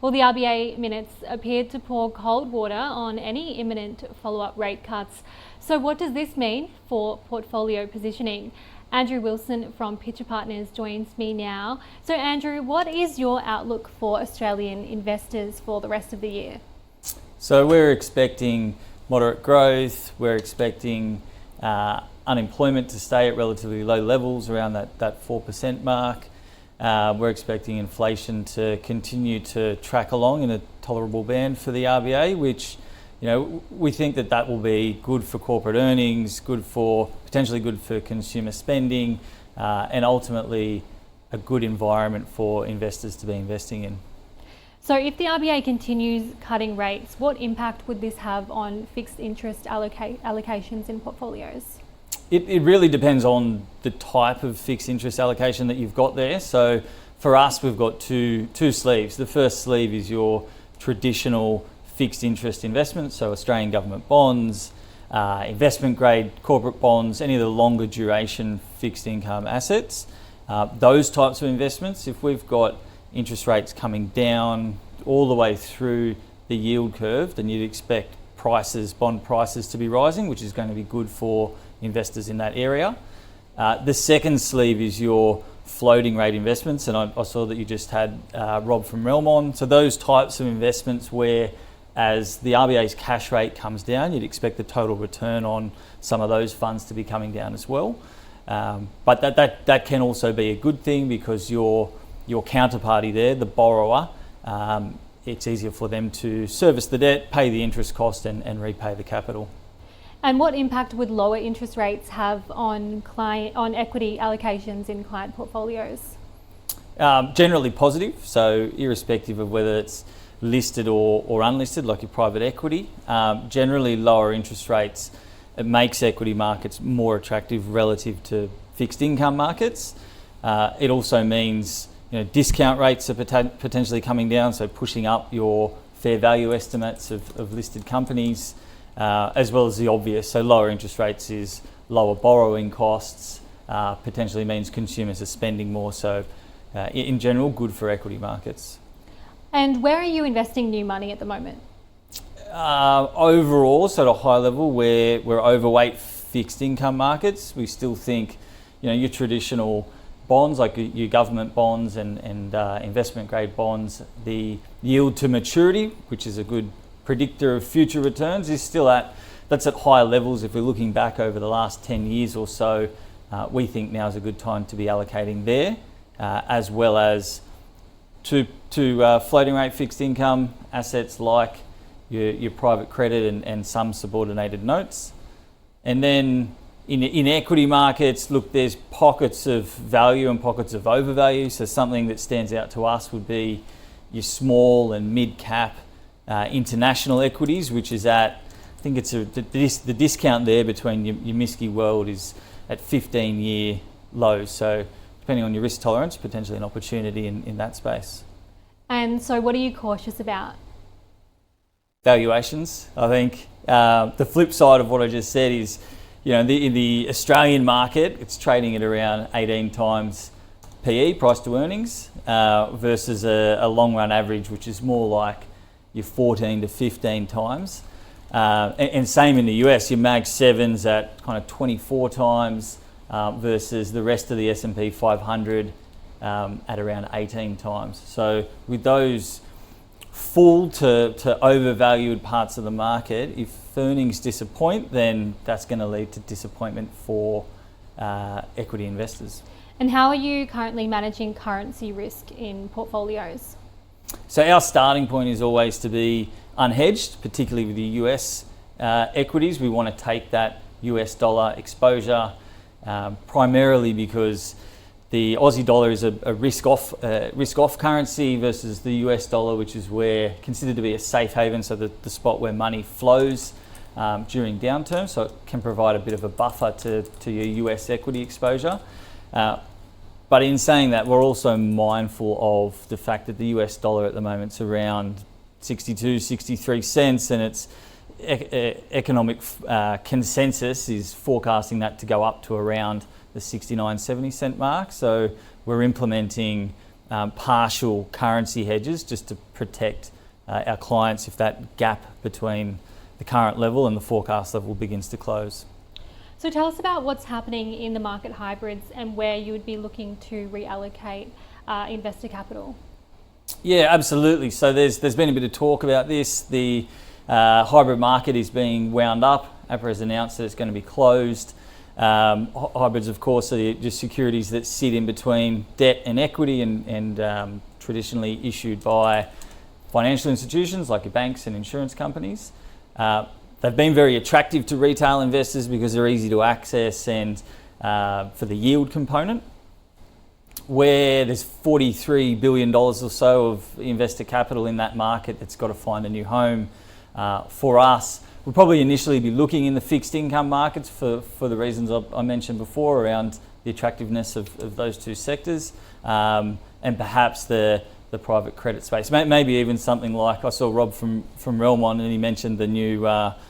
Well, the RBA minutes appeared to pour cold water on any imminent follow-up rate cuts. So what does this mean for portfolio positioning? Andrew Wilson from Pitcher Partners joins me now. So Andrew, what is your outlook for Australian investors for the rest of the year? So we're expecting moderate growth. We're expecting unemployment to stay at relatively low levels around that 4% mark. We're expecting inflation to continue to track along in a tolerable band for the RBA, which we think that will be good for corporate earnings, potentially good for consumer spending, and ultimately a good environment for investors to be investing in. So if the RBA continues cutting rates, what impact would this have on fixed interest allocations in portfolios? It really depends on the type of fixed interest allocation that you've got there. So for us, we've got two sleeves. The first sleeve is your traditional fixed interest investments, so Australian government bonds, investment grade corporate bonds, any of the longer duration fixed income assets. Those types of investments, if we've got interest rates coming down all the way through the yield curve, then you'd expect bond prices to be rising, which is going to be good for investors in that area. The second sleeve is your floating rate investments, and I saw that you just had Rob from Realm on. So those types of investments where as the RBA's cash rate comes down, you'd expect the total return on some of those funds to be coming down as well. But that can also be a good thing because your counterparty there, the borrower, it's easier for them to service the debt, pay the interest cost and repay the capital. And what impact would lower interest rates have on equity allocations in client portfolios? Generally positive, so irrespective of whether it's listed or unlisted, like your private equity. Generally lower interest rates, it makes equity markets more attractive relative to fixed income markets. It also means discount rates are potentially coming down, so pushing up your fair value estimates of listed companies, as well as the obvious. So lower interest rates is lower borrowing costs, potentially means consumers are spending more. So in general, good for equity markets. And where are you investing new money at the moment? Overall, so at a high level, we're overweight fixed income markets. We still think, your traditional bonds, like your government bonds and investment grade bonds, the yield to maturity, which is a good predictor of future returns, is still that's at higher levels. If we're looking back over the last 10 years or so, we think now is a good time to be allocating there, as well as to floating rate fixed income assets like your private credit and some subordinated notes. And then in equity markets, look, there's pockets of value and pockets of overvalue. So something that stands out to us would be your small and mid cap international equities, which is at, I think it's the discount there between your MSCI World is at 15-year lows. So depending on your risk tolerance, potentially an opportunity in that space. And so what are you cautious about? Valuations. I think the flip side of what I just said is, in the Australian market, it's trading at around 18 times PE, price to earnings, versus a long run average, which is more like your 14 to 15 times. And same in the US, your Mag 7's at kind of 24 times, versus the rest of the S&P 500 at around 18 times. So with those full to overvalued parts of the market, if earnings disappoint, then that's going to lead to disappointment for equity investors. And how are you currently managing currency risk in portfolios? So our starting point is always to be unhedged, particularly with the US equities. We want to take that US dollar exposure, primarily because the Aussie dollar is a risk-off currency versus the US dollar, which is considered to be a safe haven, so the spot where money flows during downturns. So it can provide a bit of a buffer to your US equity exposure. But in saying that, we're also mindful of the fact that the US dollar at the moment is around 62, 63 cents, and its economic consensus is forecasting that to go up to around the 69, 70 cent mark. So we're implementing partial currency hedges just to protect our clients if that gap between the current level and the forecast level begins to close. So tell us about what's happening in the market hybrids and where you would be looking to reallocate investor capital. Yeah, absolutely. So there's been a bit of talk about this. The hybrid market is being wound up. APRA has announced that it's going to be closed. Hybrids, of course, are just securities that sit in between debt and equity and traditionally issued by financial institutions like your banks and insurance companies. They've been very attractive to retail investors because they're easy to access and for the yield component. Where there's $43 billion or so of investor capital in that market that's got to find a new home. For us, we'll probably initially be looking in the fixed income markets for the reasons I mentioned before around the attractiveness of those two sectors and perhaps the private credit space. Maybe even something like, I saw Rob from Relmont and he mentioned the new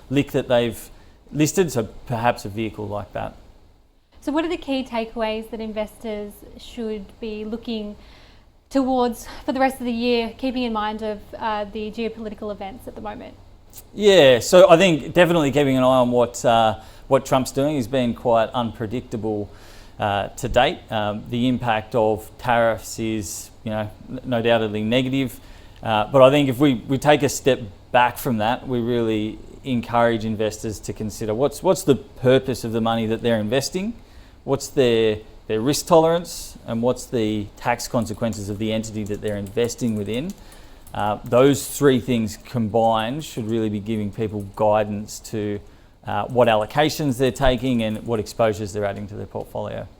LIC that they've listed, so perhaps a vehicle like that. So what are the key takeaways that investors should be looking towards for the rest of the year, keeping in mind of the geopolitical events at the moment? Yeah, so I think definitely keeping an eye on what Trump's doing. He's been quite unpredictable to date. The impact of tariffs is, no doubtedly negative. But I think if we take a step back from that, we really encourage investors to consider what's the purpose of the money that they're investing, what's their risk tolerance, and what's the tax consequences of the entity that they're investing within. Those three things combined should really be giving people guidance to what allocations they're taking and what exposures they're adding to their portfolio.